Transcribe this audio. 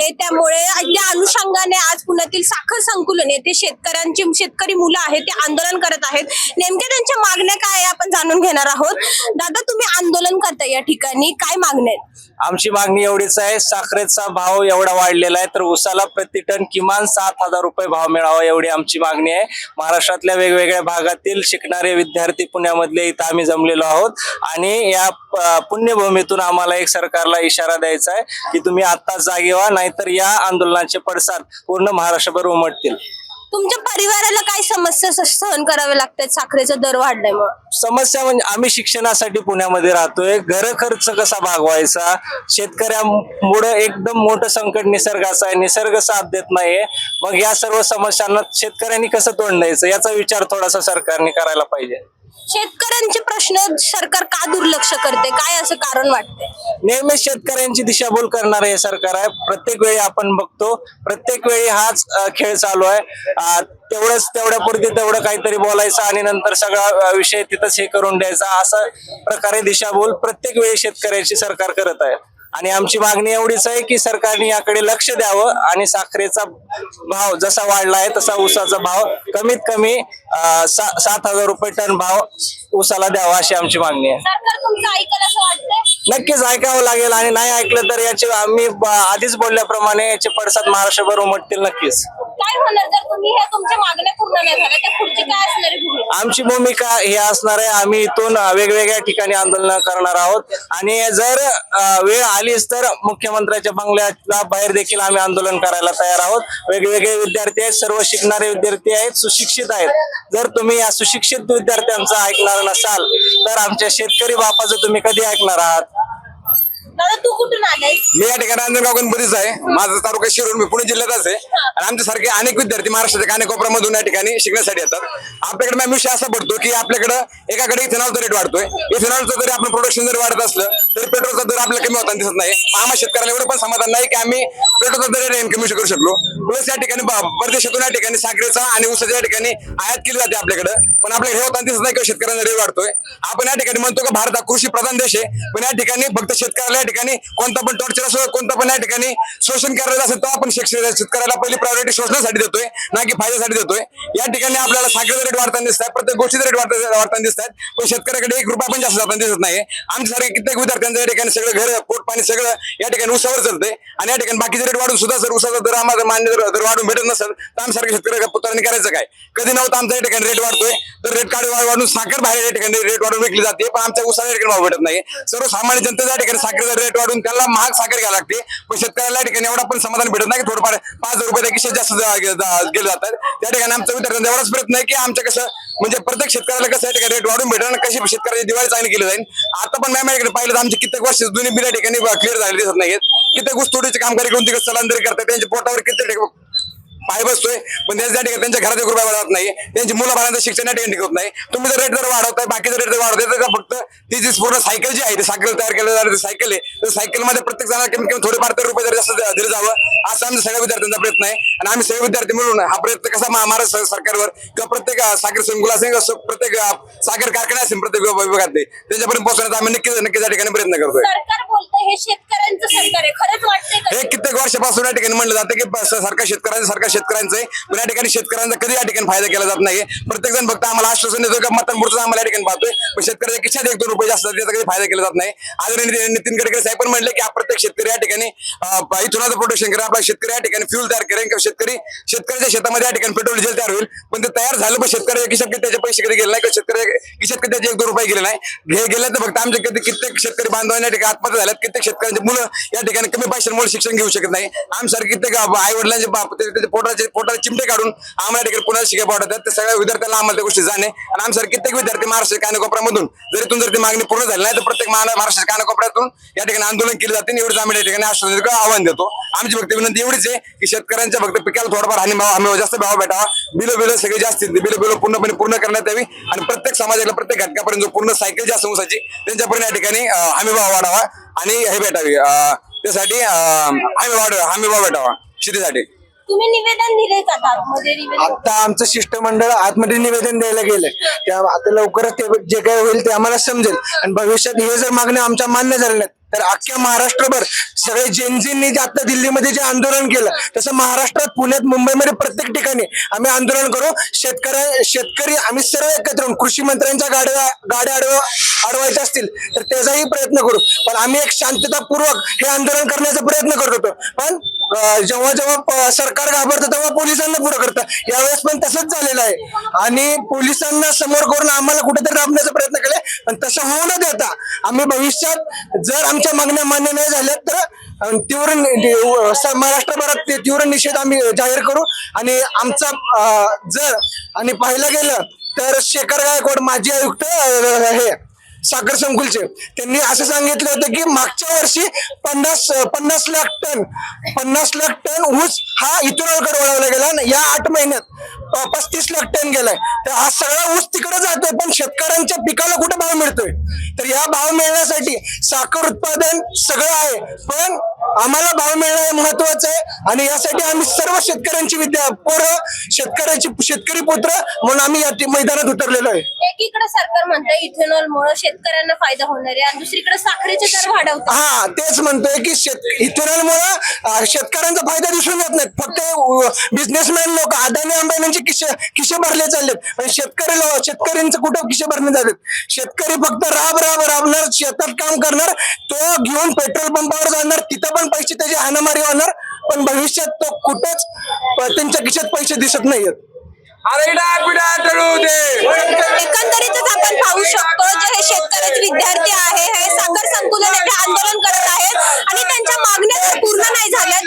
आहे, त्यामुळे त्या अनुषंगाने आज पुण्यातील साखर संकुलन येथे शेतकरी मुलं आहेत ते आंदोलन करत आहेत. नेमक्या त्यांच्या मागण्या काय आहे आपण जाणून घेणार आहोत. दादा, तुम्ही आंदोलन करता या ठिकाणी, काय मागण्या आहेत? आमची मागणी एवढीच आहे, साखरेचा भाव एवढा वाढलेला आहे तर ऊसाला प्रति टन किमान 7,000 रुपये भाव मिळावा एवढी आमची मागणी आहे. महाराष्ट्रातल्या वेगवेगळ्या भागातील शिकणारे विद्यार्थी पुण्यामधले इथं आम्ही जमलेलो आहोत आणि या पुण्यभूमीतून आम्हाला एक सरकारला इशारा द्यायचा आहे की तुम्ही आत्ताच जागे व्हा, नाहीतर या आंदोलनाचे पडसाद पूर्ण महाराष्ट्रभर उमटतील. तुमच्या परिवाराला काय समस्या सहन कराव्या लागतात साखरेचा दर वाढल्यामुळे? समस्या म्हणजे आम्ही शिक्षणासाठी पुण्यामध्ये राहतोय, घर खर्च कसा भागवायचा, शेतकऱ्यामुळे एकदम मोठं संकट निसर्गाचं आहे, निसर्ग साथ देत नाहीये. मग या सर्व समस्यांना शेतकऱ्यांनी कसं तोंड द्यायचं याचा विचार थोडासा सरकारने करायला पाहिजे. शेतकऱ्यांचे प्रश्न सरकार का दुर्लक्ष करते, काय असं कारण वाटते? नेहमीच शेतकऱ्यांची दिशाभूल करणार हे सरकार आहे. प्रत्येक वेळी आपण बघतो, प्रत्येक वेळी हाच खेळ चालू आहे. तेवढ्यापुरती तेवढं काहीतरी बोलायचं आणि नंतर सगळा विषय तिथंच हे करून द्यायचा, असा प्रकारे दिशाभूल प्रत्येक वेळी शेतकऱ्याची सरकार करत आहे. आणि आमची मागणी एवढीच आहे की सरकारने याकडे लक्ष द्यावं आणि साखरेचा भाव जसा वाढला आहे तसा ऊसाचा भाव कमीत कमी 7,000 रुपये टन भाव ऊसाला द्यावा अशी आमची मागणी आहे. सरकार तुमचं ऐकलं असं वाटतंय? नक्कीच ऐकावं लागेल आणि नाही ऐकलं तर याचे आम्ही आधीच बोलल्याप्रमाणे याचे पडसाद महाराष्ट्रभर उमटतील. नक्कीच काय होणार जर तुम्ही ह्या तुमच्या मागण्या पूर्ण नाही झाल्या, त्या पुढची काय असणार आहे भूमिका? आमची भूमिका ही असणार आहे, आम्ही इथून वेगवेगळ्या ठिकाणी आंदोलन करणार आहोत आणि जर वेळ आलीच तर मुख्यमंत्र्यांच्या बंगल्याला बाहेर देखील आम्ही आंदोलन करायला तयार आहोत. वेगवेगळे विद्यार्थी आहेत, सर्व शिकणारे विद्यार्थी आहेत, सुशिक्षित आहेत. जर तुम्ही या सुशिक्षित विद्यार्थ्यांचं ऐकणार नसाल तर आमच्या शेतकरी बापाचं तुम्ही कधी ऐकणार आहात? दादा, तू कुठून आलायस? मी या ठिकाणी अंजनगाव गणपतीच आहे. माझा तालुका शिरूर, मी पुणे जिल्ह्यातच आहे आणि आमच्यासारखे अनेक विद्यार्थी महाराष्ट्राच्या कानेकोपऱ्यामधून या ठिकाणी शिकण्यासाठी येतात. आपल्याकडे मॅम विषय असा पडतो की आपल्याकडे एकाकडे इथेनॉलचा रेट वाढतोय, इथेनॉलचं जरी आपण प्रोडक्शन जर वाढत असलं तरी पेट्रोलचा दर आपल्याला कमी होताना दिसत नाही. आम्हा शेतकऱ्याला एवढं पण समाधान नाही की आम्ही पेट्रोलचा दर कमी करू शकलो. प्लस या ठिकाणी परदेशातून या ठिकाणी साखरेचा आणि ऊसाच्या या ठिकाणी आयात केली जाते आपल्याकडे, पण आपल्याला हे होताना दिसत नाही किंवा शेतकऱ्यांना रेट वाढतोय. आपण या ठिकाणी म्हणतो की भारत हा कृषी प्रधान देश आहे, पण या ठिकाणी फक्त शेतकऱ्याला या ठिकाणी कोणता पण टॉर्चर असो, कोणता पण या ठिकाणी शोषण करायचं असेल तर आपण शेतकऱ्याला पहिली प्रायोरिटी शोषणासाठी देतोय ना की फायद्यासाठी देतोय. या ठिकाणी आपल्याला साखरेचा रेट वाढताना दिसतात, प्रत्येक गोष्टीचा रेट वाढताना दिसतात, पण शेतकऱ्याकडे 1 रुपया पण जास्त जाताना दिसत नाही. आमच्यासारखे कित्येक विद्यार्थ्यांचं या ठिकाणी सगळं घर पोट पाणी सगळं या ठिकाणी ऊसावर चालतंय आणि या ठिकाणी बाकीचे रेट वाढून सुद्धा जर ऊसाचा दर आम्हाला मान्य दर वाढून भेटत नसेल तर आमच्यासारख्या शेतकऱ्या पुत्रांनी करायचं काय? कधी नव्हतं आमच्या या ठिकाणी रेट वाढतोय तर रेट कार्ड वाढून साखर बाहेर या ठिकाणी रेट वाढून विकली जाते, पण आमच्या ऊसाला ठिकाणी भाव भेटत नाही. सर्वसामान्य जनतेच्या ठिकाणी साखरेचा रेट वाढून त्याला महाग साखर घ्यायला लागते, पण शेतकऱ्याला ठिकाणी एवढा पण समाधान भेटत नाही की थोडंफार 5 रुपये किशे जास्त गेले जातात. त्या ठिकाणी आमच्या विद्यार्थ्यांचा एवढाच प्रयत्न आहे की आमच्या कसं म्हणजे प्रत्येक शेतकऱ्याला कसं या ठिकाणी रेट वाढून भेटेल आणि कशी शेतकऱ्याची दिवाळी चांगली केली जाईल. आता पण मॅम इकडे पाहिलं तर आमचे कित्येक वर्ष जुनी बिल या ठिकाणी क्लिअर झाले दिसत नाहीत. कित्येक ऊसतोडीचे कामगार करून तिकडे स्थलांतरित करतात, त्यांच्या पोटावर किती पाय बसतोय, पण त्यांच्या ठिकाणी त्यांच्या घरात 1 रुपया वाढत नाही, त्यांची मुलं बाळांचं शिक्षण या ठिकाणी टिकत नाही. तुम्ही जर रेट जर वाढवताय, बाकीचा रेट जर वाढवताय तर फक्त ती जी पूर्ण सायकल जी आहे ती सायकल तयार केलं जाणारी सायकल आहे, तर सायकलमध्ये प्रत्येक जण कमी कमी थोडेफार तर रुपये जर जास्त दिले जावं असा आमच्या सगळ्या विद्यार्थ्यांचा प्रयत्न आहे. आणि आम्ही सगळे विद्यार्थी मिळून हा प्रयत्न कसा महाराष्ट्र सरकारवर किंवा प्रत्येक साखर संकुल असेल, प्रत्येक साखर कारखाना असेल, प्रत्येक विभागात त्यांच्यापर्यंत पोहोचण्याचा आम्ही नक्कीच या ठिकाणी प्रयत्न करतोय. सरकार बोलतंय हे शेतकऱ्यांचं सरकार आहे, खरंच वाटतंय का? हे कित्येक वर्षापासून या ठिकाणी म्हणलं जातं की सरकार शेतकऱ्यांचं आहे, पण या ठिकाणी शेतकऱ्यांचा कधी या ठिकाणी फायदा केला जात नाही. प्रत्येक जण फक्त आम्हाला आश्वासन देतो का मतदान आम्हाला या ठिकाणी पाहतोय, पण शेतकऱ्याच्या खिशात 1-2 रुपये जास्त त्याचा कधी फायदा केला जात नाही. आदरणीय नितीन गडकरी साहेब पण म्हणले की प्रत्येक शेतकरी या ठिकाणी इथूनच प्रोडक्शन करेल, आपला शेतकरी या ठिकाणी फ्यूल तयार करेल किंवा शेतकऱ्याच्या शेतामध्ये या ठिकाणी पेट्रोल डिझेल तयार होईल, पण ते तयार झालं पण शेतकऱ्याच्या खिशात त्याचे पैसे कधी गेले नाही किंवा शेतकऱ्याच्या खिशात कधी त्याचे 1-2 रुपये गेले नाही. हे गेले तर फक्त आमचे कित्येक शेतकरी बांधवांना या ठिकाणी आत्महत्या झाल्यात, कित्येक शेतकऱ्यांची मुलं या ठिकाणी कमी पैशांमुळे शिक्षण घेऊ शकत नाही. आमच्यासारखे कित्येक आई वडिलांचे पोटाला चिमटे काढून आम्हाला ठिकाणी पुण्याला शिकायला पाठवतात. ते सगळ्या विद्यार्थ्यांना आम्हाला त्या गोष्टी जाणे आणि आमच्यासारखे कित्येक विद्यार्थी महाराष्ट्र कानाकोपऱ्यामधून जर ती मागणी पूर्ण झाली नाही तर प्रत्येक महाराष्ट्र कानाकोपऱ्यातून या ठिकाणी आंदोलन केले जाते. एवढंच आम्ही या ठिकाणी आव्हान देतो. आमची फक्त विनंती एवढीच आहे की शेतकऱ्यांच्या फक्त पिकाला थोडाफार हमी जास्त भाव भेटावा, बिल सगळे जास्त बिल पूर्णपणे पूर्ण करण्यात यावी आणि प्रत्येक समाजाला प्रत्येक घटकापर्यंत जो पूर्ण सायकल जी असते ऊसाची त्यांच्यापर्यंत या ठिकाणी हमी भाव वाढावा आणि हे भेटावी, त्यासाठी हमी भाव भेटावा शेतीसाठी. तुम्ही निवेदन दिले का आतमध्ये? आता आमचं शिष्टमंडळ आतमध्ये निवेदन द्यायला गेलंय, त्या आता लवकरच ते जे काही होईल ते आम्हाला समजेल आणि भविष्यात हे जर मागण्या आमच्या मान्य झाल्या तर अख्ख्या महाराष्ट्रभर सगळे जेनजींनी जे आता दिल्लीमध्ये जे आंदोलन केलं तसं महाराष्ट्रात पुण्यात मुंबईमध्ये प्रत्येक ठिकाणी आम्ही आंदोलन करू. शेतकरी आम्ही सर्व एकत्र येऊन कृषी मंत्र्यांच्या गाड्या अडवायच्या असतील तर त्याचाही प्रयत्न करू. पण आम्ही एक शांततापूर्वक हे आंदोलन करण्याचा प्रयत्न करत होतो. पण जेव्हा सरकार घाबरतं तेव्हा पोलिसांना पुढे करतं. यावेळेस पण तसंच झालेलं आहे आणि पोलिसांना समोर करून आम्हाला कुठेतरी दाबण्याचा प्रयत्न केला. पण तसं होऊ न देता आम्ही भविष्यात जर आमच्या मागण्या मान्य नाही झाल्या तर महाराष्ट्रभरात तीव्र निषेध आम्ही जाहीर करू. आणि आमचा जर आणि पाहायला गेलं तर शेखर गायकवाड माजी आयुक्त हे साखर संकुलचे त्यांनी असं सांगितलं होतं की मागच्या वर्षी 50 लाख टन ऊस हा इथेनॉलकडे वळवला गेला आणि या 8 महिन्यात 35 लाख टन गेलाय. तर हा सगळा ऊस तिकडे जातोय पण शेतकऱ्यांच्या पिकाला कुठे भाव मिळतोय. तर या भाव मिळण्यासाठी साखर उत्पादन सगळं आहे पण आम्हाला भाव मिळणं हे महत्वाचं आहे. आणि यासाठी आम्ही सर्व शेतकऱ्यांची शेतकरी पुत्र म्हणून आम्ही या मैदानात उतरलेलो आहे. एकीकडे सरकार म्हणतंय इथेनॉल मुळे शेतकऱ्यांना फायदा होणार आहे आणि दुसरीकडे साखरेचे दर वाढवतात. हा तेच म्हणतोय की इथेनॉल मुळे शेतकऱ्यांचा फायदा दिसून येत नाही. फक्त बिझनेसमॅन लोक अदानी अंबानींचे खिशे भरले चाललेत पण शेतकऱ्यांचं कुठं खिशे भरणे झालेत. शेतकरी फक्त राबणार शेतात काम करणार तो घेऊन पेट्रोल पंपावर जाणार तिथं पण पैसे त्याची हाणामारी होणार पण भविष्यात तो कुठंच त्यांच्या खिशात पैसे दिसत नाहीयेत. एकंदरीतच आपण पाहू शकतो जे हे शेतकरी विद्यार्थी आहे हे साखर संकुलन येथे आंदोलन करत आहेत आणि त्यांच्या मागण्या जर पूर्ण नाही झाल्या